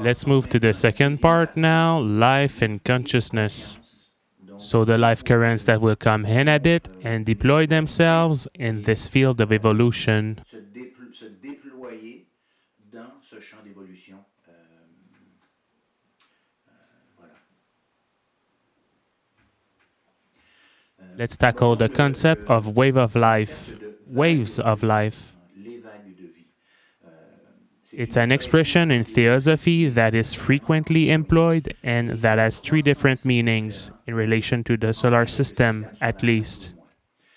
Let's move to the second part now, life and consciousness. So the life currents that will come inhabit and deploy themselves in this field of evolution. Se déployer dans ce champ d'évolution. Voilà. Let's tackle the concept of wave of life, waves of life. It's an expression in theosophy that is frequently employed and that has three different meanings in relation to the solar system, at least.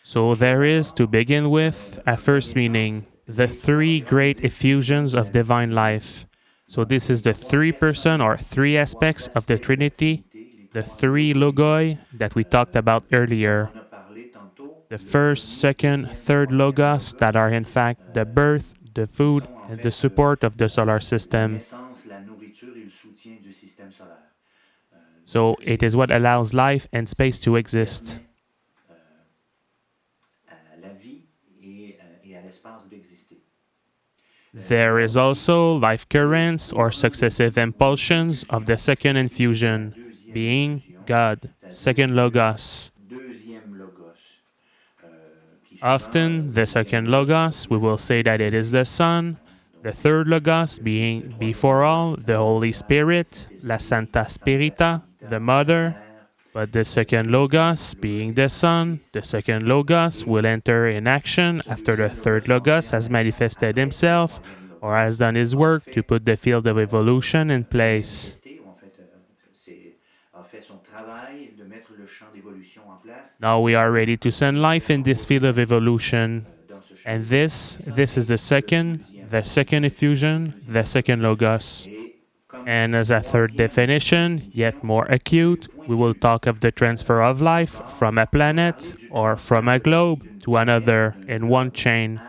So there is, to begin with, a first meaning, the three great effusions of divine life. So this is the three person or three aspects of the Trinity, the three logoi that we talked about earlier. The first, second, third logos that are in fact the birth, the food, and the support of the solar system. So it is what allows life and space to exist. There is also life currents or successive impulsions of the second infusion, being God, second logos. Often, the second logos, we will say that it is the Son, the third logos being, before all, the Holy Spirit, la Santa Spirita, the Mother, but the second logos, being the Son, the second logos will enter in action after the third logos has manifested himself or has done his work to put the field of evolution in place. Now we are ready to send life in this field of evolution. And this is the second effusion, the second logos. And as a third definition, yet more acute, we will talk of the transfer of life from a planet or from a globe to another in one chain.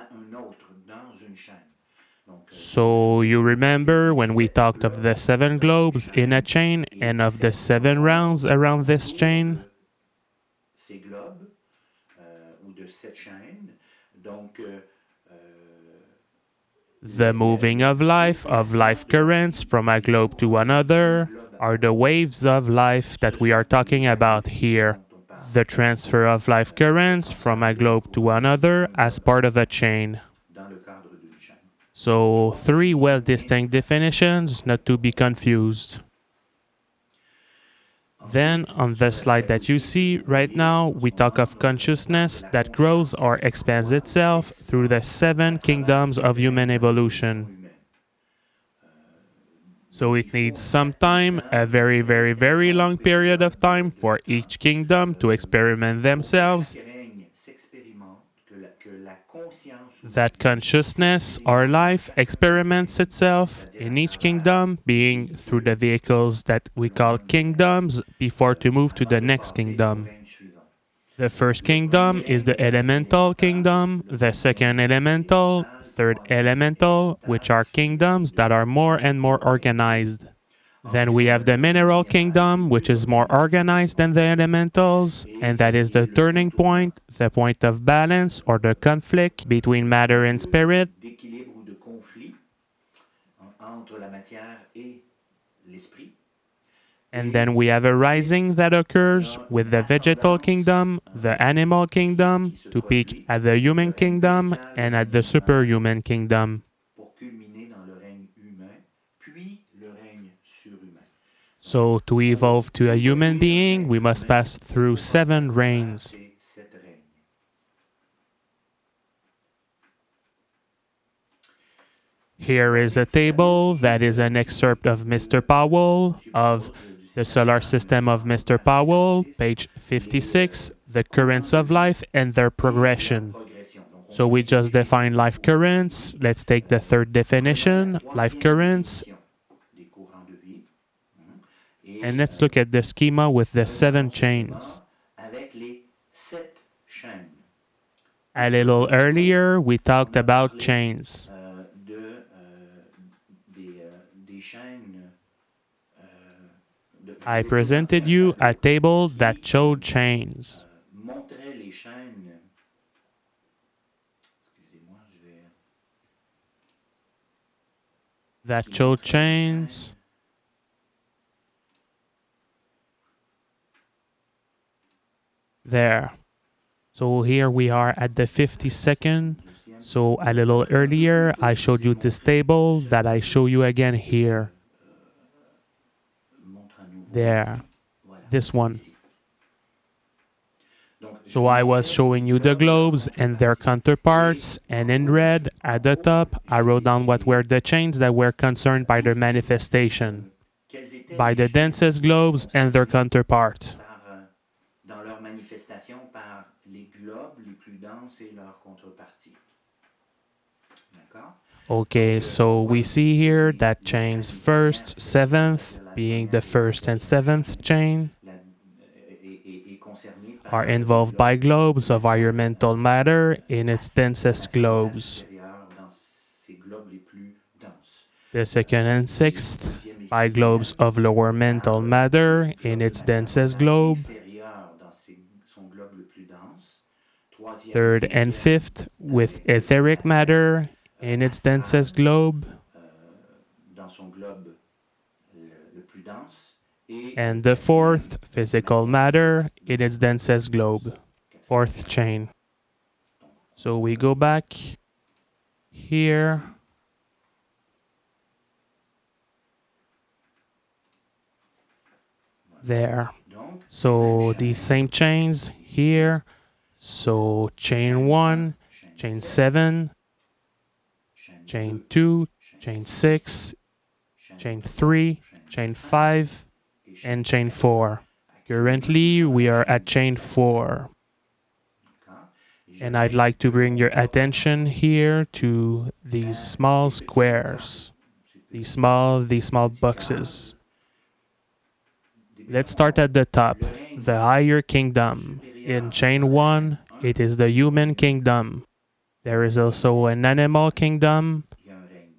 So you remember when we talked of the 7 globes in a chain and of the 7 rounds around this chain? The moving of life currents from a globe to another, are the waves of life that we are talking about here. The transfer of life currents from a globe to another as part of a chain. So, 3 well-distinct definitions, not to be confused. Then, on the slide that you see right now, we talk of consciousness that grows or expands itself through the 7 kingdoms of human evolution. So it needs some time, a very, very, very long period of time for each kingdom to experiment themselves. That consciousness or life experiments itself in each kingdom, being through the vehicles that we call kingdoms before to move to the next kingdom. The first kingdom is the elemental kingdom, the second elemental, third elemental, which are kingdoms that are more and more organized. Then we have the mineral kingdom, which is more organized than the elementals, and that is the turning point, the point of balance or the conflict between matter and spirit. And then we have a rising that occurs with the vegetal kingdom, the animal kingdom, to peak at the human kingdom and at the superhuman kingdom. So to evolve to a human being, we must pass through 7 reigns. Here is a table that is an excerpt of Mr. Powell, of the solar system of Mr. Powell, page 56, the currents of life and their progression. So we just define life currents. Let's take the third definition, life currents. And let's look at the schema with the 7 chains. A little earlier, we talked about chains. chaînes. I J'ai présenté presented un you a tableau table that qui showed chains. montrait les chaînes. Excusez-moi, je vais. That Qui showed montrait les chains. chaînes. There. So here we are at the 52nd. So a little earlier, I showed you this table that I show you again here. Montre à nouveau There. ici. Voilà, This one. ici. Donc, je So vous I was montrais showing les you the globes et leurs globes and their counterparts, and in red, at the top, I wrote down what were the chains that were concerned by their manifestation, quelles étaient by les the chaînes densest globes and their counterpart. dans leur manifestation par les globes les plus denses et leurs contreparties. D'accord? Okay, so we see here that chains first, seventh, being the first and seventh chain, Est concernée are par involved by globes of higher mental matter in its densest globes. dans ces globes les plus denses. The second and sixth by globes of lower mental matter in its densest globe. Dans son globe le plus dense. Third and fifth with etheric matter in its densest globe. Dans son globe le plus dense. Et And the fourth, physical matter in its densest globe. Fourth chain. So we go back here. There. So these same chains here. So chain 1, chain 7, chain 2, chain 6, chain 3, chain 5, and chain 4. Currently, we are at chain 4. And I'd like to bring your attention here to these small squares, these small boxes. Let's start at the top, the higher kingdom. In chain 1, it is the human kingdom. There is also an animal kingdom.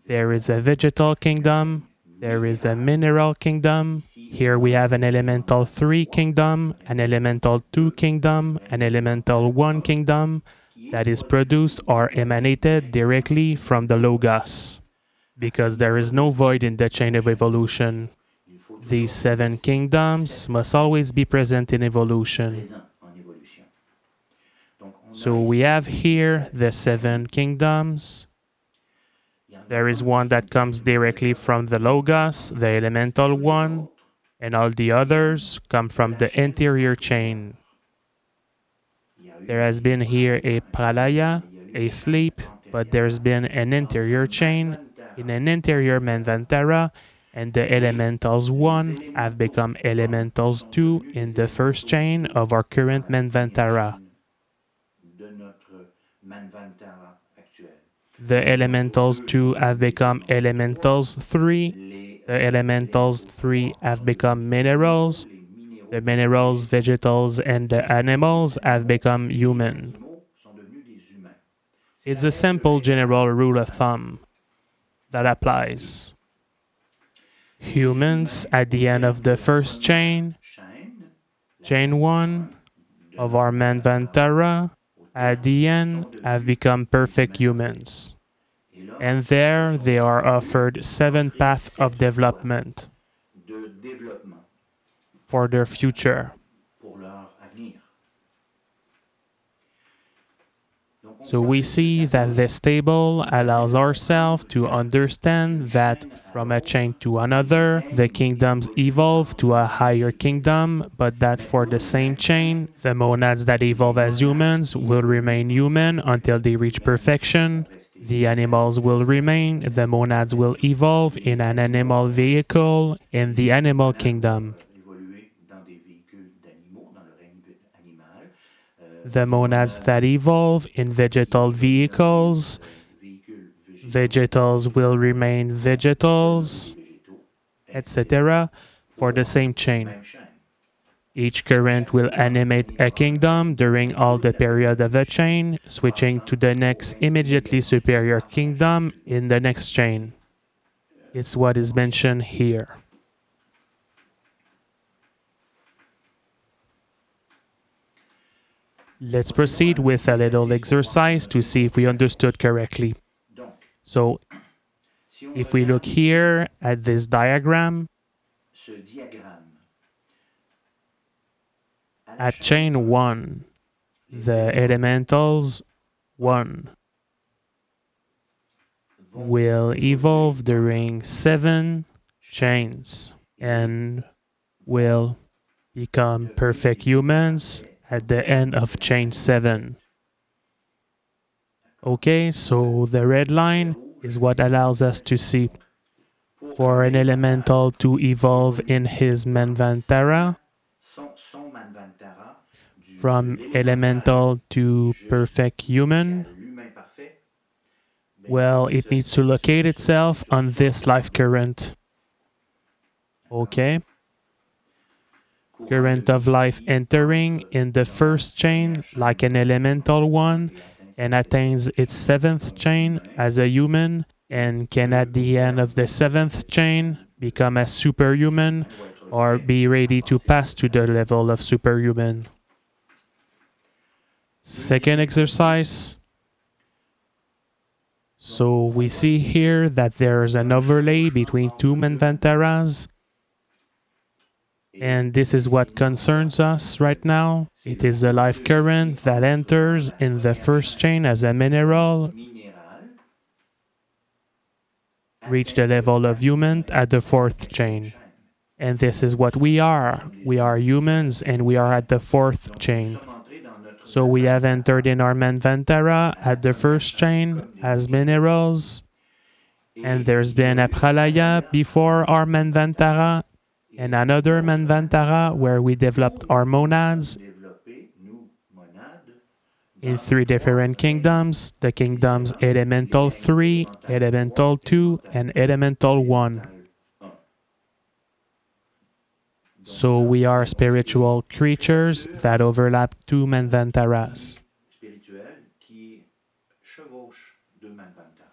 There is a vegetal kingdom. There is a mineral kingdom. Here we have an elemental 3 kingdom, an elemental 2 kingdom, an elemental 1 kingdom that is produced or emanated directly from the Logos. Because there is no void in the chain of evolution. These 7 kingdoms must always be present in evolution. So we have here the 7 kingdoms. There is one that comes directly from the Logos, the elemental one, and all the others come from the interior chain. There has been here a pralaya, a sleep, but there's been an interior chain in an interior Manvantara, and the elementals 1 have become elementals 2 in the first chain of our current Manvantara. The elementals 2 have become elementals 3. The elementals 3 have become minerals. The minerals, vegetals, and the animals have become human. It's a simple general rule of thumb that applies. Humans at the end of the first chain, chain 1 of our Manvantara, at the end have become perfect humans. And there they are offered 7 paths of development for their future. So we see that this table allows ourselves to understand that from a chain to another, the kingdoms evolve to a higher kingdom, but that for the same chain, the monads that evolve as humans will remain human until they reach perfection. The animals will remain, the monads will evolve in an animal vehicle in the animal kingdom. The monads that evolve in vegetal vehicles, vegetals will remain vegetals, etc., for the same chain. Each current will animate a kingdom during all the period of the chain, switching to the next immediately superior kingdom in the next chain. It's what is mentioned here. Let's proceed with a little exercise to see if we understood correctly. Donc, So, si on if we look regarde ici here at this diagram, ce diagramme, à la at chaîne chain 1, les the éléments elementals 1 vont will évoluer evolve during 7 chains and will become perfect humans at the end of chain 7. Okay, so the red line is what allows us to see for an elemental to evolve in his Manvantara son Manvantara, de from l'élémental elemental to perfect jusqu'à human. l'humain parfait, ben, Well, it needs to locate itself on this life current. Okay, current of life entering in the first chain like an elemental one and attains its 7th chain as a human and can at the end of the 7th chain become a superhuman or be ready to pass to the level of superhuman. Second exercise. So we see here that there's an overlay between two Manvantaras, and this is what concerns us right now. It is the life current that enters in the first chain as a mineral, minéral reach the level of human at the 4th chain. And this is what we are. We are humans and we are at the 4th chain. So we have entered in our Manvantara at the first chain as minerals, and there's been a pralaya before our Manvantara, and another Manvantara where we developed our monads in 3 different kingdoms, the kingdoms Elemental 3, Elemental 2, and Elemental 1. So we are spiritual creatures that overlap 2 Manvantaras. spirituel qui chevauche deux Manvantara.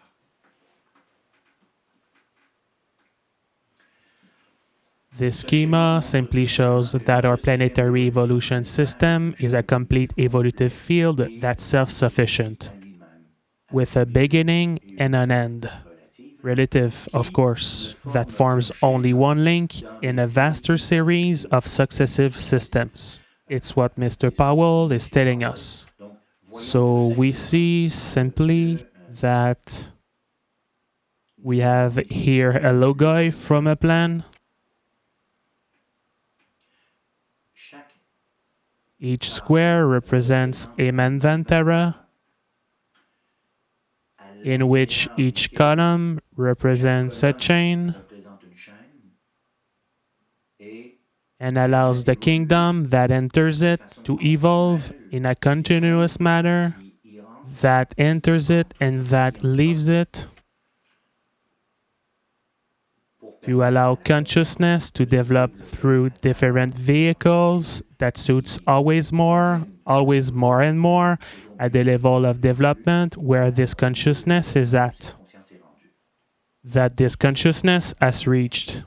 This schema simply shows that our planetary evolution system is a complete evolutive field that's self-sufficient, with a beginning and an end. Relative, of course, that forms only one link in a vaster series of successive systems. It's what Mr. Powell is telling us. So we see simply that we have here a logoi from a plan. Each square represents a Manvantara, in which each column represents a chain and allows the kingdom that enters it to evolve in a continuous manner that enters it and that leaves it, to allow consciousness to develop through different vehicles that suits always more and more at the level of development where this consciousness is at, that this consciousness has reached.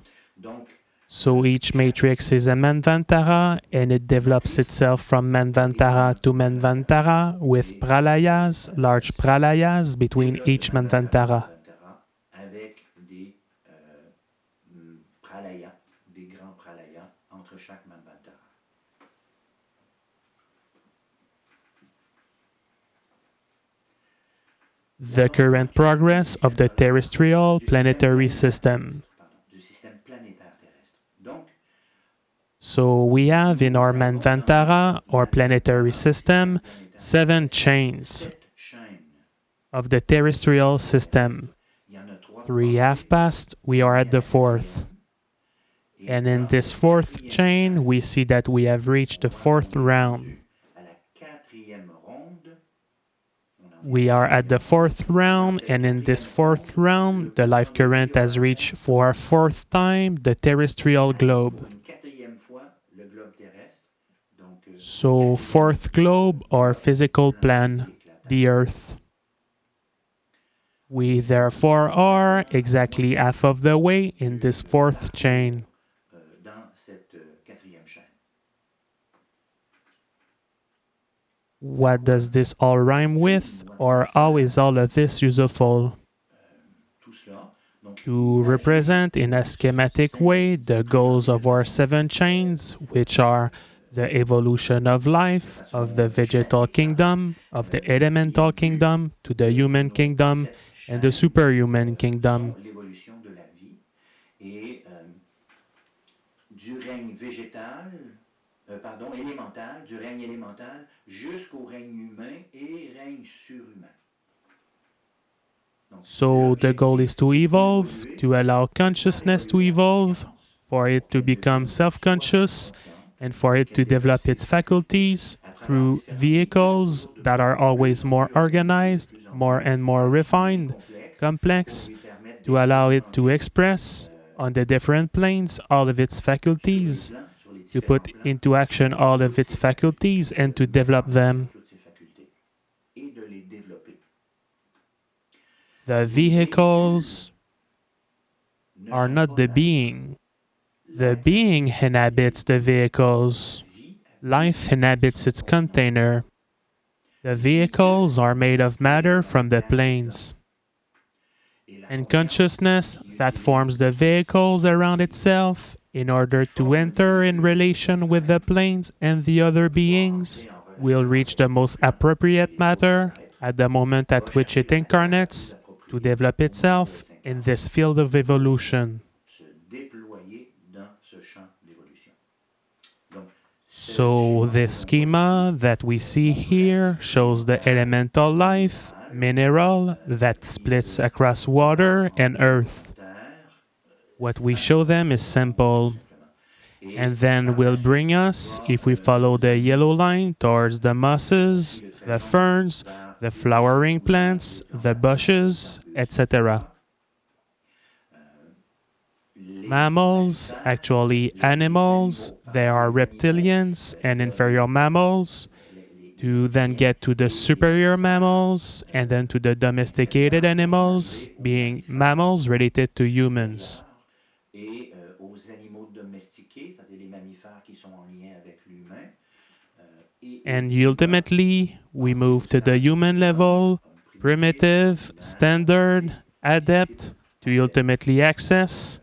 So each matrix is a Manvantara and it develops itself from Manvantara to Manvantara with pralayas, large pralayas between each Manvantara. Avec des pralayas, des grands pralayas entre chaque Manvantara. The current progress of the terrestrial planetary system. Du système planétaire terrestre. Donc, so we have in our Manvantara, or planetary system, 7 chains of the terrestrial system. 3 have passed, we are at the 4th. And in this 4th chain, we see that we have reached the 4th round. We are at the 4th round, and in this 4th round, the life current has reached for a 4th time the terrestrial globe. So 4th globe or physical plan, the Earth. We therefore are exactly half of the way in this fourth chain. dans cette quatrième chaîne. What does this all rhyme with? Or how is all of this useful? Tout cela, donc, To represent in a schematic way the goals of our seven chains, which are the evolution of life, of the vegetal kingdom, of the elemental kingdom, to the human kingdom, and the superhuman kingdom. l'évolution de la vie et du règne végétal, pardon, élémental, du règne élémental jusqu'au règne humain et règne surhumain. So the goal is to evolve, to allow consciousness to evolve, for it to become self-conscious, and for it to develop its faculties through vehicles that are always more organized, more and more refined, complex, to allow it to express on the different planes all of its faculties, to put into action all of its faculties, and to develop them. The vehicles are not the being. The being inhabits the vehicles. Life inhabits its container. The vehicles are made of matter from the planes. And consciousness that forms the vehicles around itself in order to enter in relation with the planes and the other beings will reach the most appropriate matter at the moment at which it incarnates to develop itself in this field of evolution. So this schema that we see here shows the elemental life, mineral, that splits across water and earth. What we show them is simple, and then will bring us, if we follow the yellow line, towards the mosses, the ferns, the flowering plants, the bushes, etc. Mammals, actually animals, they are reptilians and inferior mammals, to then get to the superior mammals, and then to the domesticated animals, being mammals related to humans. Et aux animaux domestiqués, c'est-à-dire les mammifères qui sont en lien avec l'humain. And ultimately, we move to the human level, primitive, standard, adept, to ultimately access,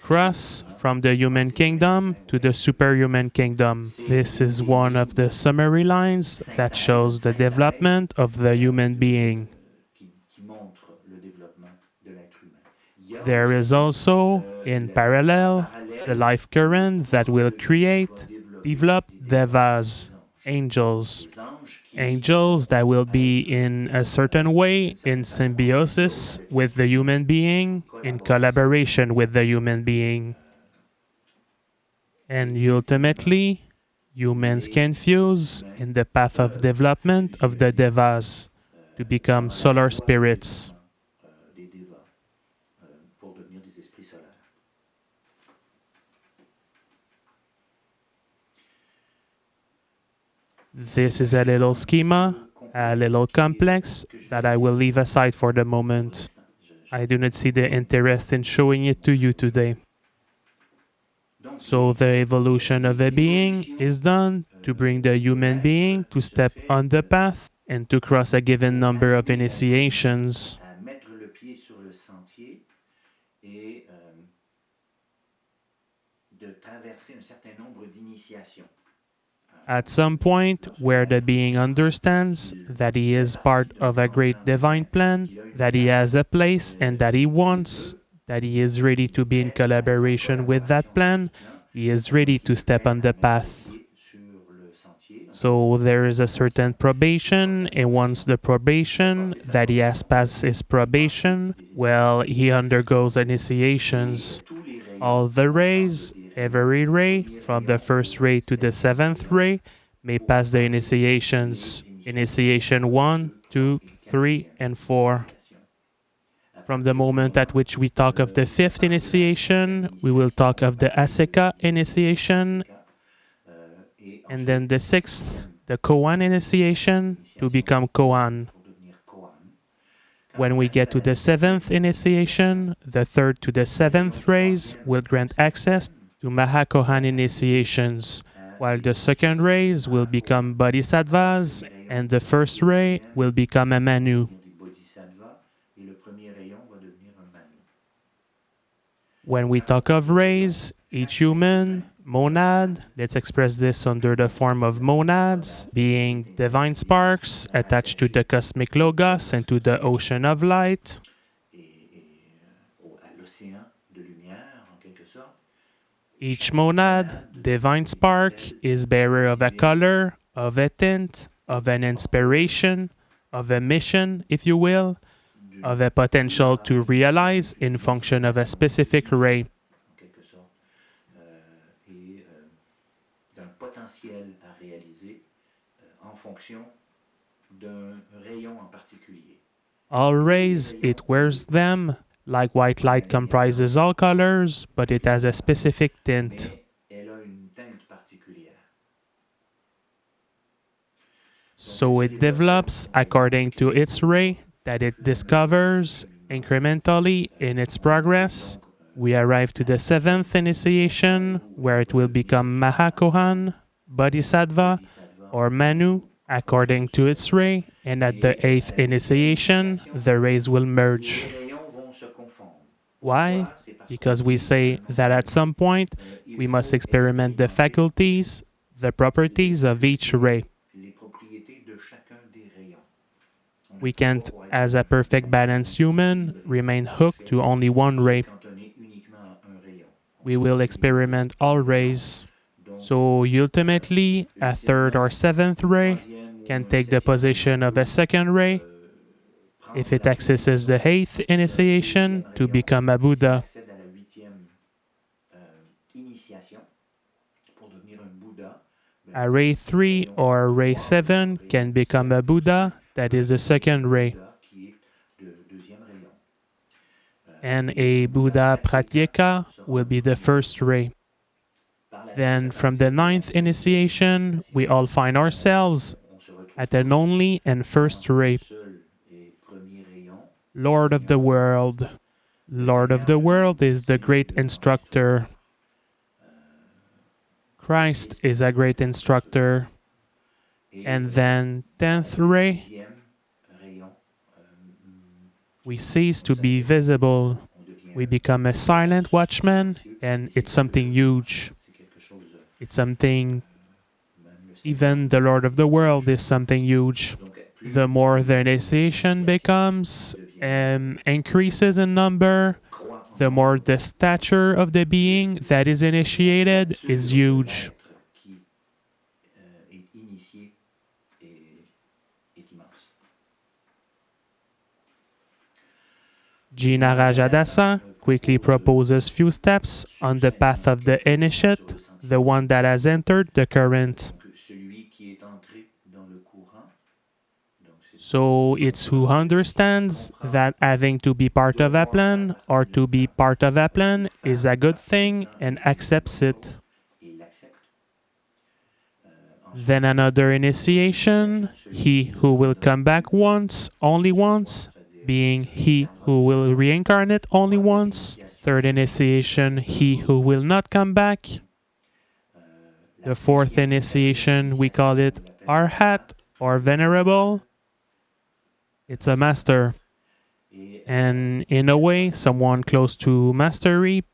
cross from the human kingdom to the superhuman kingdom. This is one of the summary lines that shows the development of the human being. There is also, in parallel, the life current that will create, develop devas, angels. Angels that will be in a certain way in symbiosis with the human being, in collaboration with the human being. And ultimately, humans can fuse in the path of development of the devas to become solar spirits. This is a little schema, a little complex, that I will leave aside for the moment. I do not see the interest in showing it to you today. So the evolution of a being is done to bring the human being to step on the path and to cross a given number of initiations. At some point where the being understands that he is part of a great divine plan, that he has a place and that he wants, that he is ready to be in collaboration with that plan, he is ready to step on the path. So there is a certain probation, and once the probation, that he has passed his probation, well, he undergoes initiations. All the rays, every ray, from the first ray to the seventh ray, may pass the initiations. Initiation 1, 2, 3, and 4. From the moment at which we talk of the fifth initiation, we will talk of the Aseka initiation, and then the sixth, the Koan initiation, to become Koan. When we get to the seventh initiation, the third to the seventh rays will grant access to Mahakohan initiations, while the second rays will become Bodhisattvas, and the first ray will become a Manu. Des bodhisattvas et le premier rayon va devenir un manu. When we talk of rays, each human, monad, let's express this under the form of monads, being divine sparks attached to the cosmic logos and to the ocean of light. À l'océan de lumière, en quelque sorte. Each monad, divine spark, is bearer of a color, of a tint, of an inspiration, of a mission, if you will, of a potential to realize in function of a specific ray. En quelque sorte. Et d'un potentiel à réaliser en fonction d'un rayon en particulier. All rays, it wears them, like white light comprises all colors, but it has a specific tint. Mais elle a une teinte particulière. So it develops according to its ray that it discovers incrementally in its progress. We arrive to the seventh initiation, where it will become Mahakohan, Bodhisattva, or Manu, according to its ray, and at the eighth initiation, the rays will merge. Les rayons vont se confondre. Why? Because we say that at some point, we must experiment the faculties, the properties of each ray. Les propriétés de chacun des rayons. We can't, as a perfect balanced human, remain hooked to only one ray. Cantonné uniquement à un rayon. We will experiment all rays. So ultimately, a third or seventh ray can take the position of a second ray if it accesses the eighth initiation to become a Buddha. Accède à la huitième initiation pour devenir un Bouddha. A ray 3 or a ray 7 can become a Buddha, that is the second ray. Qui est le deuxième rayon. And a Buddha Pratyeka will be the first ray. Then from the ninth initiation, we all find ourselves On se retrouve at an only and first ray. seul et premier rayon. Lord of the world. Lord of the world is the great instructor. Christ is a great instructor. And then 10th ray, Dixième rayon. we cease to be visible. On devient We become a silent watchman, and it's something huge. c'est quelque chose It's something, même le even the Lord of the world is something huge. donc plus The more the initiation becomes, increases in number, croit en the more the stature of the being that is initiated is huge. l'être qui est initié est immense. Jina Rajadasa quickly proposes few steps on the path of the initiate, the one that has entered the current. Donc celui qui est entré dans le courant. Donc c'est So it's who understands that having to be part of a plan or to be part of a plan is a good thing and accepts it. et l'accepte. Then another initiation, he who will come back once, only once, being he who will reincarnate only once. Third initiation, he who will not come back. The fourth initiation, we call it Arhat or Venerable. It's a master. And in a way, someone close to mastery,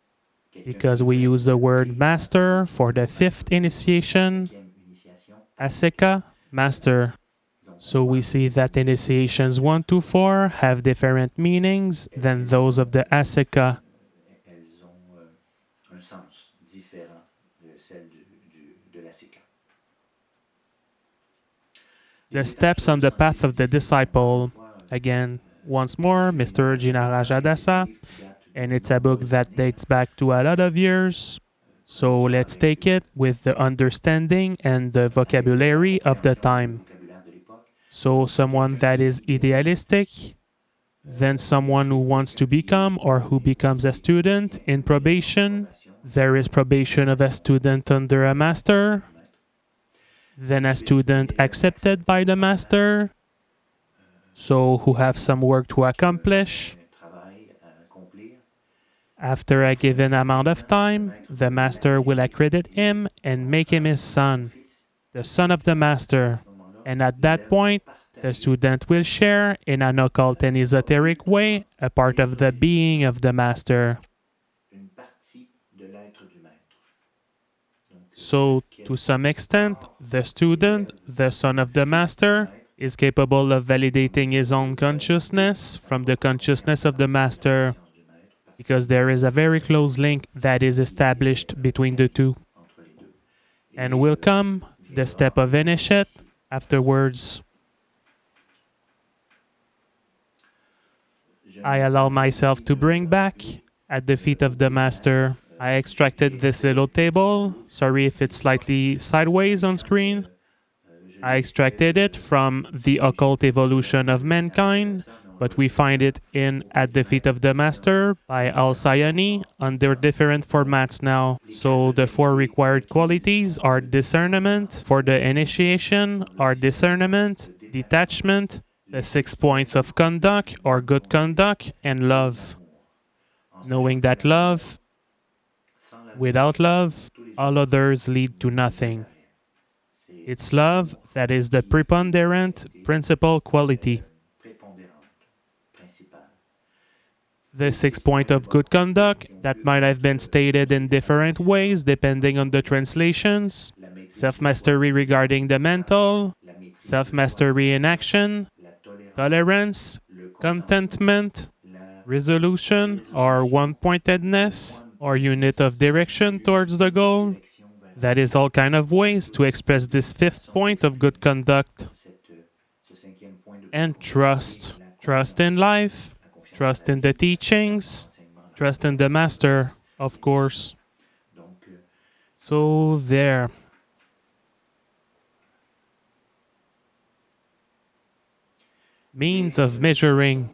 because we use the word master for the fifth initiation, Cinquième initiation. Aseka, master. So we see that initiations 1 to 4 have different meanings than those of the Aseka. Elles ont un sens différent de celle de la séquence. The steps on the path of the disciple. Again, once more, Mr. Jinarajadasa, and it's a book that dates back to a lot of years. So let's take it with the understanding and the vocabulary of the time. Vocabulaire de l'époque. So someone that is idealistic, then someone who wants to become or who becomes a student in probation. There is probation of a student under a master, then a student accepted by the master, so who have some work to accomplish. un travail à accomplir. After a given amount of time, the master will accredit him and make him his son, the son of the master. And at that point, the student will share, in an occult and esoteric way, a part of the being of the master. Une partie de l'être du maître. So, to some extent, the student, the son of the master, is capable of validating his own consciousness from the consciousness of the master, because there is a very close link that is established between the two. And will come the step of initiate afterwards. I allow myself to bring back at the feet of the master. I extracted this little table. Sorry if it's slightly sideways on screen. I extracted it from the occult evolution of mankind, but we find it in At the Feet of the Master by Al-Sayani under different formats now. So the 4 required qualities are discernment, for the initiation are discernment, detachment, the 6 points of conduct or good conduct, and love. Knowing that love, without love, all others lead to nothing. It's love that is the preponderant principal quality. The 6 point of good conduct that might have been stated in different ways depending on the translations. Self-mastery regarding the mental, self-mastery in action, tolerance, contentment, resolution or one-pointedness or unit of direction towards the goal. That is all kind of ways to express this 5th point of good conduct. And trust. Trust in life, trust in the teachings, trust in the master, of course. So there. Means of measuring.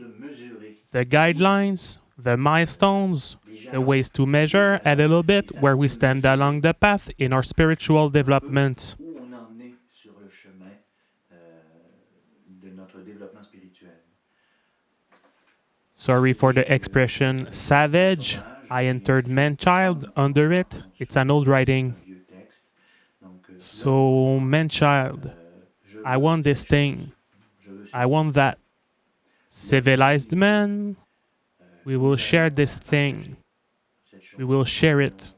The guidelines, the milestones, the ways to measure a little bit where we stand along the path in our spiritual development. Sorry for the expression savage. I entered man-child under it. It's an old writing. So, man-child, I want this thing. I want that. Civilized man, we will share this thing. We will share it.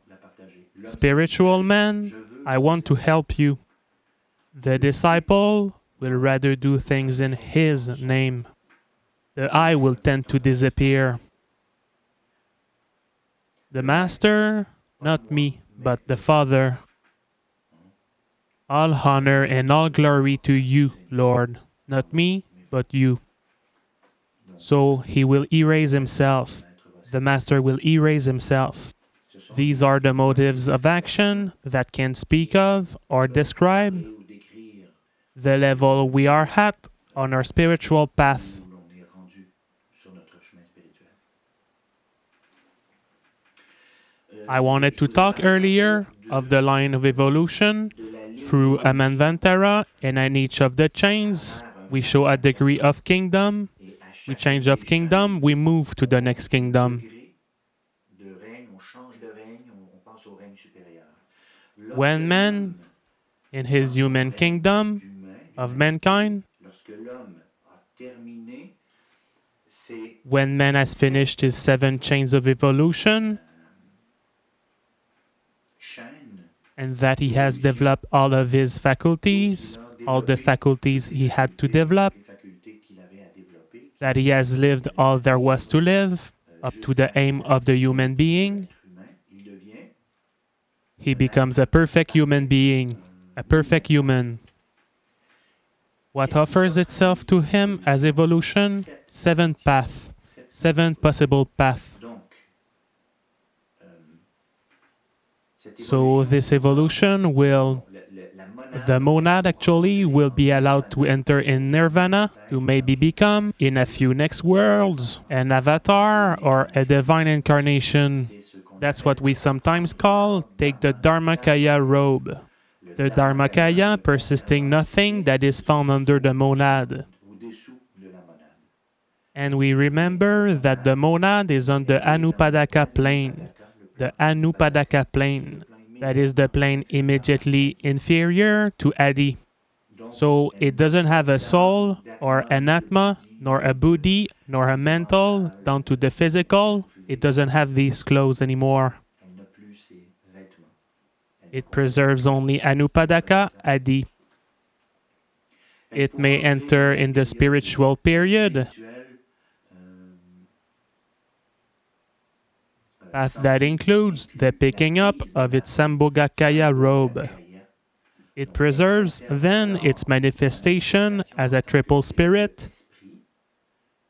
Spiritual man, I want to help you. The disciple will rather do things in his name. The I will tend to disappear. The master, not me, but the Father. All honor and all glory to you, Lord. Not me, but you. So he will erase himself. The master will erase himself. These are the motives of action that can speak of or describe the level we are at on our spiritual path. I wanted to talk earlier of the line of evolution through a Manvantara, and in each of the chains, we show a degree of kingdom. We change of kingdom, we move to the next kingdom. When man, in his human kingdom of mankind, when man has finished his 7 chains of evolution, and that he has developed all of his faculties, all the faculties he had to develop, that he has lived all there was to live, up to the aim of the human being, he becomes a perfect human being, a perfect human. What offers itself to him as evolution? 7 paths, 7 possible paths. So this evolution will, the monad actually will be allowed to enter in nirvana to maybe become, in a few next worlds, an avatar or a divine incarnation. That's what we sometimes call take the Dharmakaya robe. The Dharmakaya persisting nothing that is found under the monad. And we remember that the monad is on the Anupadaka plane. The Anupadaka plane. That is the plane immediately inferior to Adi. So it doesn't have a soul or an atma, nor a buddhi, nor a mental, down to the physical. It doesn't have these clothes anymore. Elle n'a plus ses vêtements. Elle ne It porte preserves only Anupadaka, Adi. Fait que It pour may entrer dans enter la in the période spiritual period, spirituelle, euh, path that censée includes the inclut la picking up prise de of la its Sambhogakaya robe. Sambhogakaya. It Donc, elle preserves conserve then alors its manifestation manifestation as en a tant que triple triple spirit esprit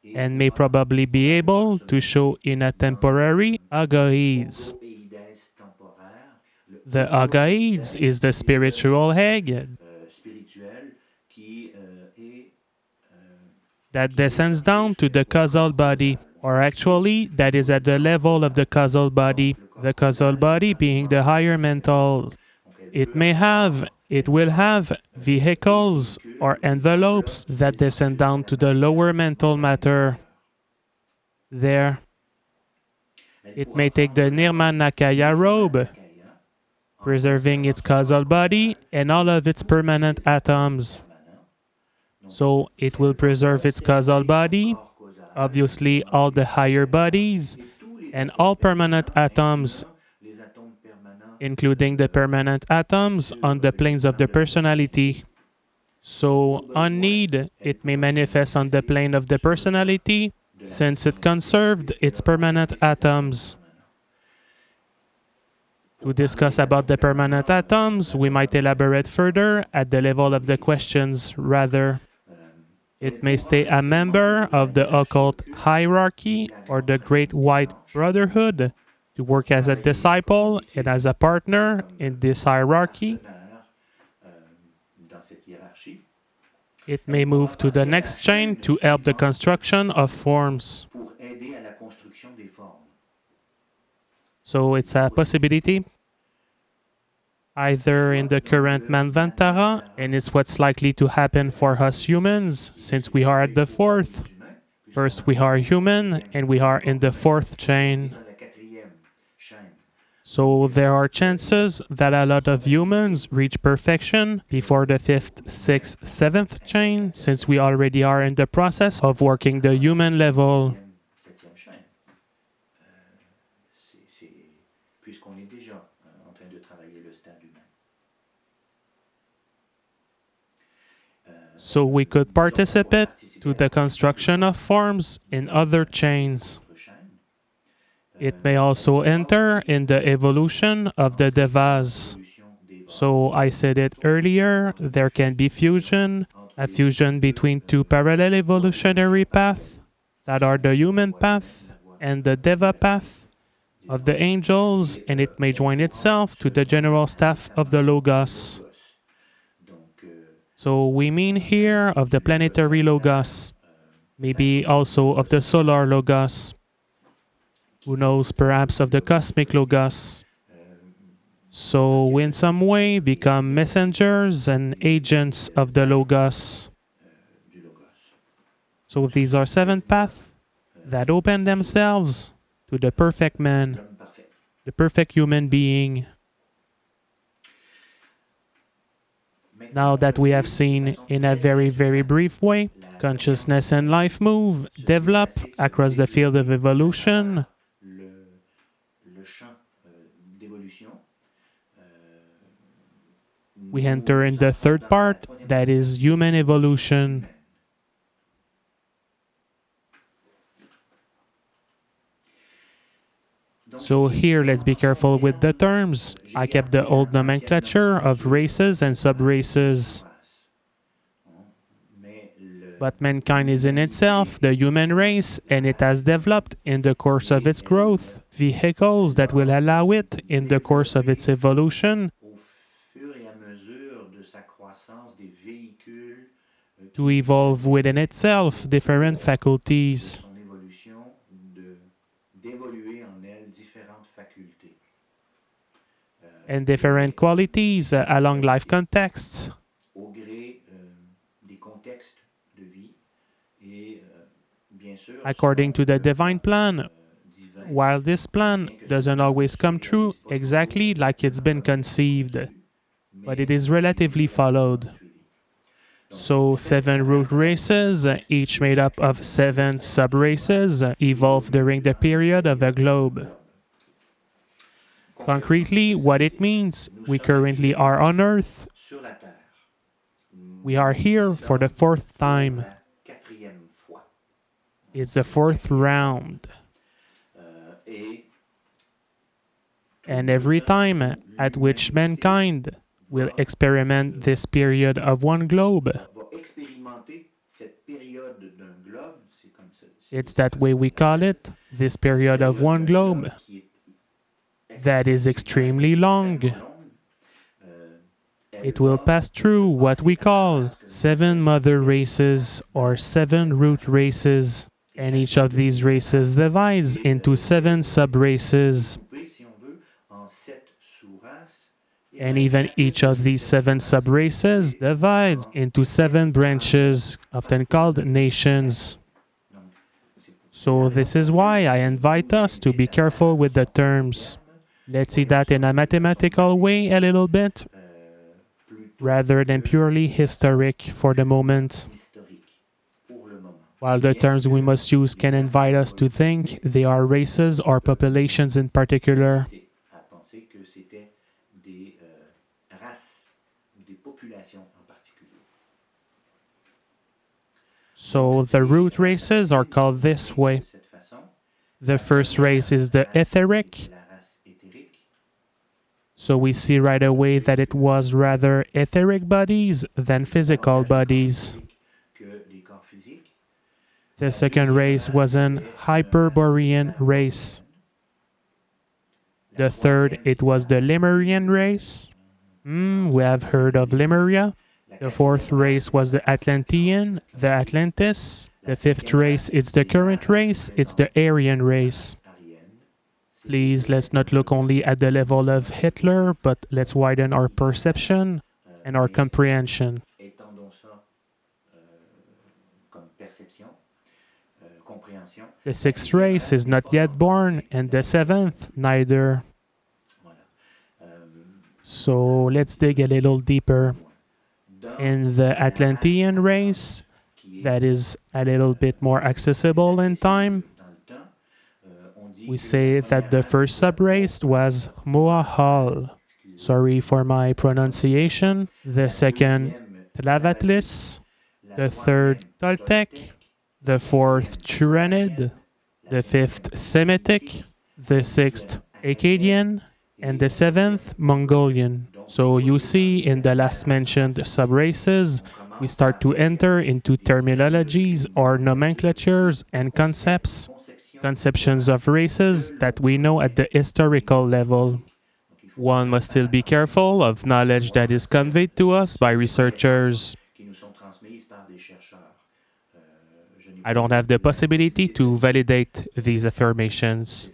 et and may aura probably be probablement able to show sommeiller in a dans temporary le agaïs. ogoïdes temporaire. Le The agaïs ogoïdes, is the c'est le spiritual egg spirituel qui est that qui descends descend down to jusqu'au the causal corps body, causal. or actually, that is at the level of the causal body, Donc, le corps the causal causal est body dans le being the corps higher inférieur. mental. Donc, elle It peut may have, avoir, it elle will a have des vehicles véhicules or ou des envelopes enveloppes qui that descendent descend down jusqu'à la to the lower mental matière matter. inférieure. There, Elle it pourra may take prendre the la robe Nirmanakaya robe, Nirmanakaya en preserving conservant its son causal corps body causal and all of its et tous permanent ses atomes atoms. permanents. Donc, So it will elle va preserve its causal conserver son body, corps causal, obviously évidemment all les the atomes higher permanents bodies, et tous les and atomes all permanent permanents, atoms, incluant les atomes permanents including the permanent atoms on sur the les planes of plans the de la personnalité. personality. So, Au on besoin, need, elle it may pourra se manifest on the manifester plane of the sur le plan personality de la since it personnalité, conserved its puisqu'elle a permanent conservé ses atomes atoms. permanents. To Pour parler discuss des about atomes the permanent permanents, atoms, we might elaborate further at the level of the des atomes. questions, rather. Elle It may pourra stay a rester member membre de la of the hiérarchie occult occulte et hierarchy de la or grande the Great fraternité White blanche Brotherhood to pour work as a travailler comme disciple and disciple as a et partner comme in this hierarchy. partenaire dans cette hiérarchie. It Elle may pourra move to the passer à la next chain chaîne to help the suivante construction of forms. pour aider à la construction des formes. So it's a possibility either in the Soit dans current le Manvantara, and it's what's likely to happen for us humans, qui est since we are at réservé the aux fourth. humains, puisqu'on First, a we are parlé de la human, deuxième and we chaîne are du in corps the humain, fourth et on est chain. dans la quatrième chaîne. So Donc, there are il y a chances that a lot of humans reach perfection before the fifth, sixth, seventh chain, since we already are in the process of working the human level. septième chaîne. Puisqu'on est déjà en train de travailler le stade humain. So we could participate to the construction of forms in other chains. It may also enter in the evolution of the devas. So I said it earlier, there can be fusion, a fusion between two parallel evolutionary paths that are the human path and the deva path of the angels, and it may join itself to the general staff of the Logos. So we mean here of the planetary Logos, maybe also of the solar Logos. Who knows, perhaps of the cosmic Logos. So, in some way, become messengers and agents of the Logos. So, these are seven paths that open themselves to the perfect man, the perfect human being. Now that we have seen in a very, very brief way, consciousness and life move, develop across the field of evolution. We enter in the third part, that is human evolution. So here, let's be careful with the terms. I kept the old nomenclature of races and sub-races. But mankind is in itself the human race, and it has developed, in the course of its growth, vehicles that will allow it, in the course of its evolution, to evolve within itself different faculties and different qualities along life contexts. according to the divine plan, while this plan doesn't always come true exactly like it's been conceived, but it is relatively followed. So, 7 root races, each made up of 7 sub races, evolved during the period of a globe. Concretely, what it means, we currently are on Earth. We are here for the 4th time. It's the 4th round. And every time at which mankind will experiment this period of one globe, it's that way we call it, this period of one globe, that is extremely long. It will pass through what we call 7 mother races or 7 root races, and each of these races divides into 7 sub-races. And even each of these 7 sub-races divides into 7 branches, often called nations. So this is why I invite us to be careful with the terms. Let's see that in a mathematical way a little bit, rather than purely historic for the moment. While the terms we must use can invite us to think they are races or populations in particular. So the root races are called this way. The first race is the etheric. So we see right away that it was rather etheric bodies than physical bodies. The second race was an Hyperborean race. The third, it was the Lemurian race. We have heard of Lemuria. The fourth race was the Atlantean, the Atlantis. The fifth race, it's the current race, it's the Aryan race. Please, let's not look only at the level of Hitler, but let's widen our perception and our comprehension. The sixth race is not yet born, and the seventh, neither. So let's dig a little deeper. In the Atlantean race, that is a little bit more accessible in time, we say that the first subrace was Moahal. Sorry for my pronunciation. The second, Tlavatlis. The third, Toltec. The fourth, Turanid. The fifth, Semitic. The sixth, Akkadian. And the seventh, Mongolian. So you see, in the last mentioned subraces, we start to enter into terminologies or nomenclatures and conceptions of races that we know at the historical level. One must still be careful of knowledge that is conveyed to us by researchers. I don't have the possibility to validate these affirmations.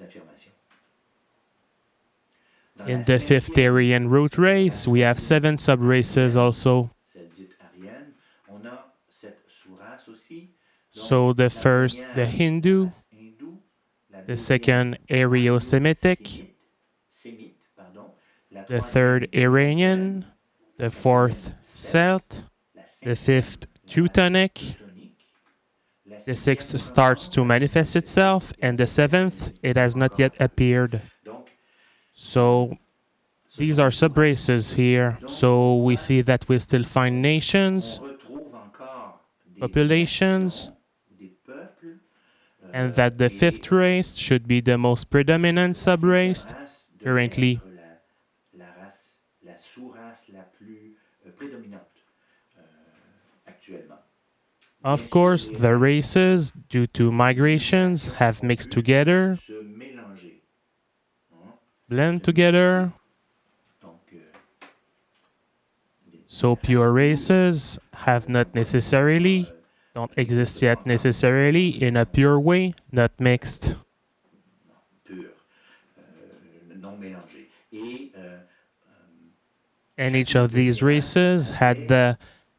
In the fifth Aryan root race, we have 7 subraces also. So the first, the Hindu. The second, Aryo-Semitic. The third, Iranian. The fourth, Celt. The fifth, Teutonic. The sixth starts to manifest itself. And the seventh, it has not yet appeared. So these are subraces here. So we see that we still find nations, populations, and that the fifth race should be the most predominant subrace currently. Of course, the races, due to migrations, have mixed together, blend together. So pure races have not necessarily, don't exist yet necessarily in a pure way, not mixed. And each of these races had the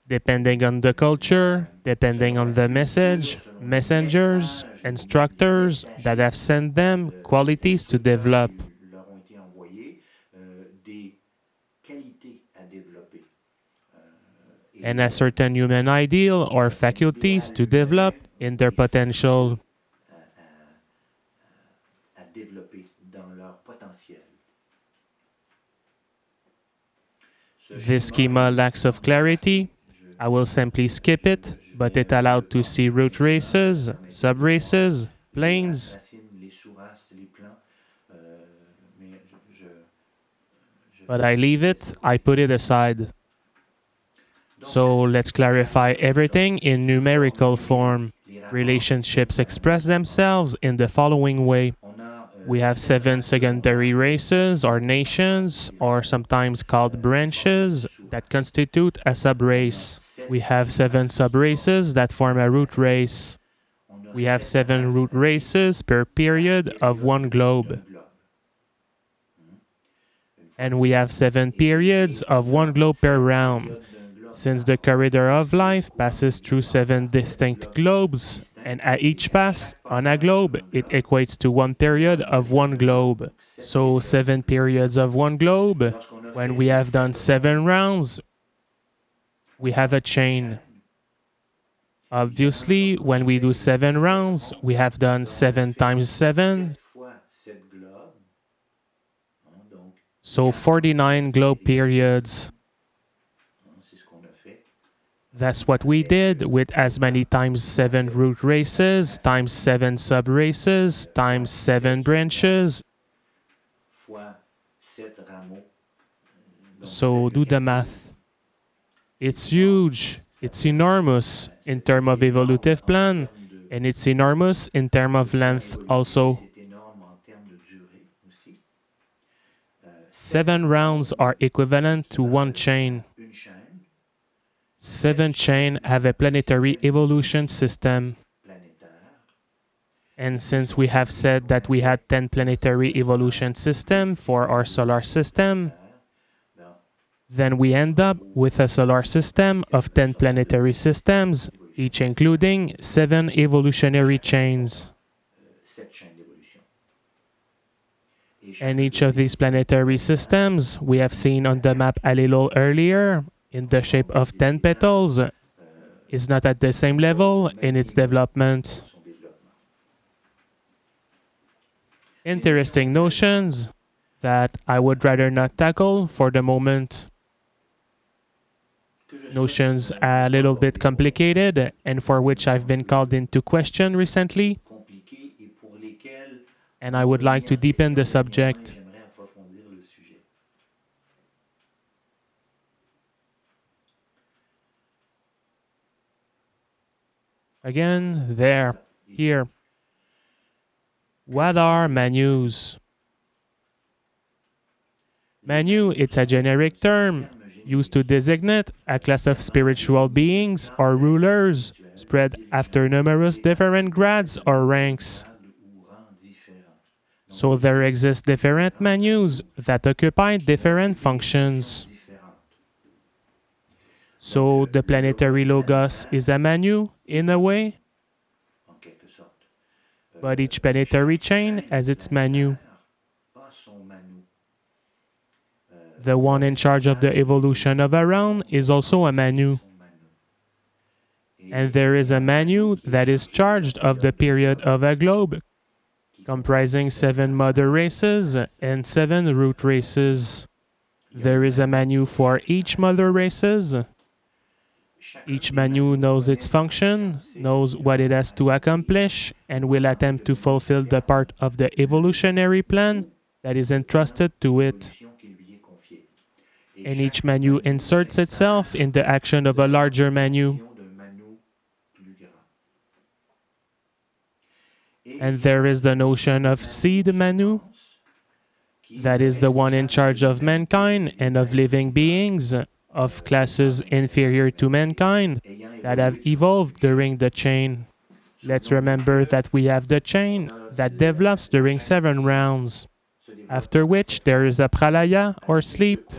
depending on the culture, depending selon on la the culture, message, selon les messengers, messages ou instructors that have messages sent them qualities to develop, qui leur ont été envoyés, des qualités à développer. and Et a certain human ideal un or certain faculties idéal to humain develop in their des facultés potential. à développer dans leur potentiel. Ce This schéma schema est lacks of extrêmement simple. clarity. I will simply skip it, but Vais it essayer de allowed to see passer root rapidement. Ça races, permettait de voir subraces, les planes, racines, les sous-races, les plans. Mais je but vais I leave laisser it, ça de I côté. put it aside. Donc, So let's clarify everything in sous forme numerical numérique, form. les rapports Relationships peuvent express être themselves in the following way. on a We have 7 seven races secondary secondaires races or nations, or sometimes called branches, that constitute a subrace. We have 7 subraces that form a root race. On a We have 7 7 root races races per period of one globe. d'un globe. Une fois And que we ça have 7 periods on of one a globe per 7 round. périodes d'un globe Since par the an. corridor of life Pourquoi? passes through Parce 7 par 7 distinct globes, distincts, and at et each à pass chaque on a passage sur globe, un it globe, equates to one period of one globe. donc 7 So, périodes. 7 periods of one globe. Lorsqu'on a When fait we les have done 7 7 rondes, rounds, we have a chain. chaîne, Obviously, évidemment, when we do 7 7 rounds, we rondes, have done on a 7 fait times 7, 7 fois 7 globes, donc so 49 globe periods. C'est ce qu'on a fait. That's what we did with as many times 7 root races, times 7 sub races, times 7 branches. Fois 7 rameaux. Donc, So do the math. It's huge, it's enormous in terms of evolutive plan, and it's enormous in terms of length also. c'est énorme en termes de durée aussi. 7 rounds are equivalent to one chain. Une chaîne 7 chains have a planetary evolution system. planétaire. And since we have said that we had 10 planetary evolution system for our solar system, Ben, then we end up with a solar system of 10 planetary systems, each including 7 evolutionary chains. 7 chaînes d'évolution. And each of these planetary systems, we have seen on the map a little earlier, in the shape of 10 petals, is not at the same level in its development. son développement. Interesting notions that I would rather not tackle for the moment. Notions a little bit complicated and for which I've been called into question recently, Compliqué et pour lesquels and I would like to deepen the subject. j'aimerais approfondir le sujet. Again, there, here. What are menus? Menu, it's a generic term used to designate a class of spiritual beings or rulers spread after numerous different grads or ranks. So there exist different menus that occupy different functions. So the planetary logos is a menu, in a way, En quelque sorte. but each planetary chain has its menu. A son manu. The one in charge of the evolution of a realm is also a menu. Son manu. And there is a menu that is charged of the period of a globe, comprising 7 mother races and 7 root races. There is a menu for each mother races. Each menu knows its function, knows what it has to accomplish, and will attempt to fulfill the part of the evolutionary plan that is entrusted to it. Mission qui lui est confiée. And each menu inserts itself in the action of a larger menu. Mission d'un manu plus grand. And there is the notion of seed menu, that is the one in charge of mankind and of living beings, of classes inferior to mankind, that have evolved during the chain. Let's remember that we have the chain that develops during 7 rounds, after which there is a pralaya or sleep.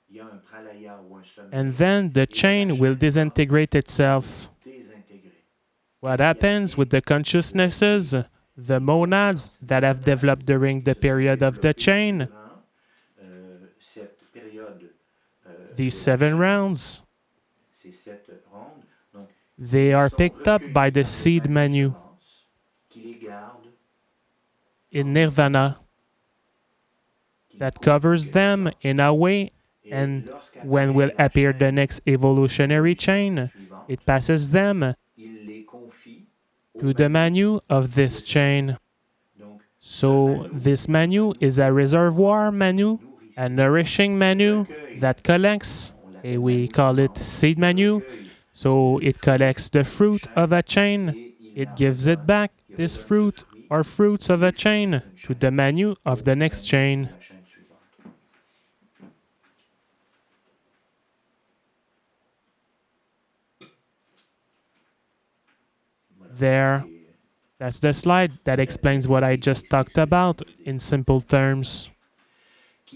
Il y a un pralaya ou un and then the chain will disintegrate itself. What happens with the consciousnesses, the monads that have developed during the period of the chain, these 7 rounds, they are picked up by the seed manu in nirvana that covers them in a way, and when will appear the next evolutionary chain, it passes them to the manu of this chain. So this manu is a reservoir manu, a nourishing manu that collects, and we call it seed manu. So it collects the fruit of a chain, it gives it back, this fruit or fruits of a chain, to the manu of the next chain. There, that's the slide that explains what I just talked about in simple terms.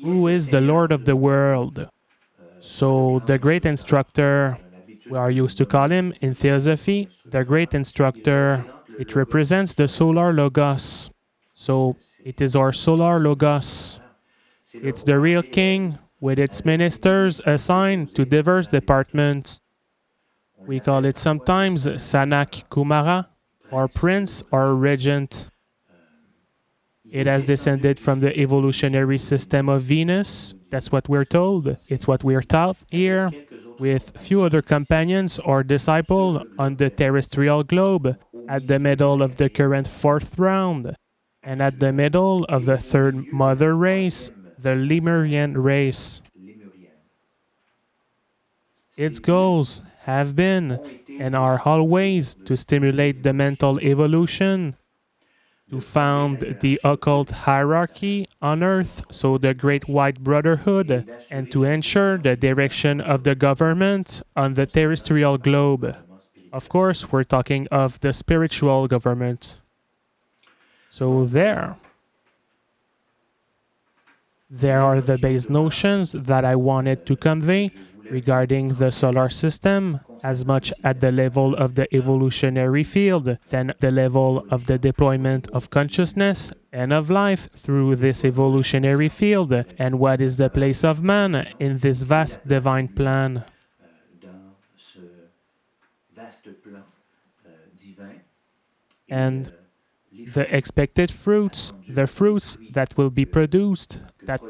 Who is the Lord of the world? So the great instructor, we are used to call him in theosophy, the great instructor, it represents the solar logos. So it is our solar logos. It's the real king with its ministers assigned to diverse departments. We call it sometimes Sanak Kumara, or prince or regent. It has descended from the evolutionary system of Venus. That's what we're told. It's what we're taught here, with few other companions or disciples on the terrestrial globe, at the middle of the current 4th round, and at the middle of the 3rd mother race, the Lemurian race. Its goals have been and are always to stimulate the mental evolution, to found the occult hierarchy on Earth, so the Great White Brotherhood, and to ensure the direction of the government on the terrestrial globe. Of course, we're talking of the spiritual government. So there are the base notions that I wanted to convey regarding the solar system, as much at the level of the evolutionary field, than the level of the deployment of consciousness and of life through this evolutionary field, and what is the place of man in this vast divine plan. And the expected fruits, the fruits that will be produced, that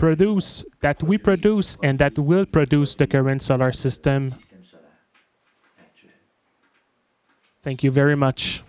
we produce, and that will produce the current solar system. Thank you very much.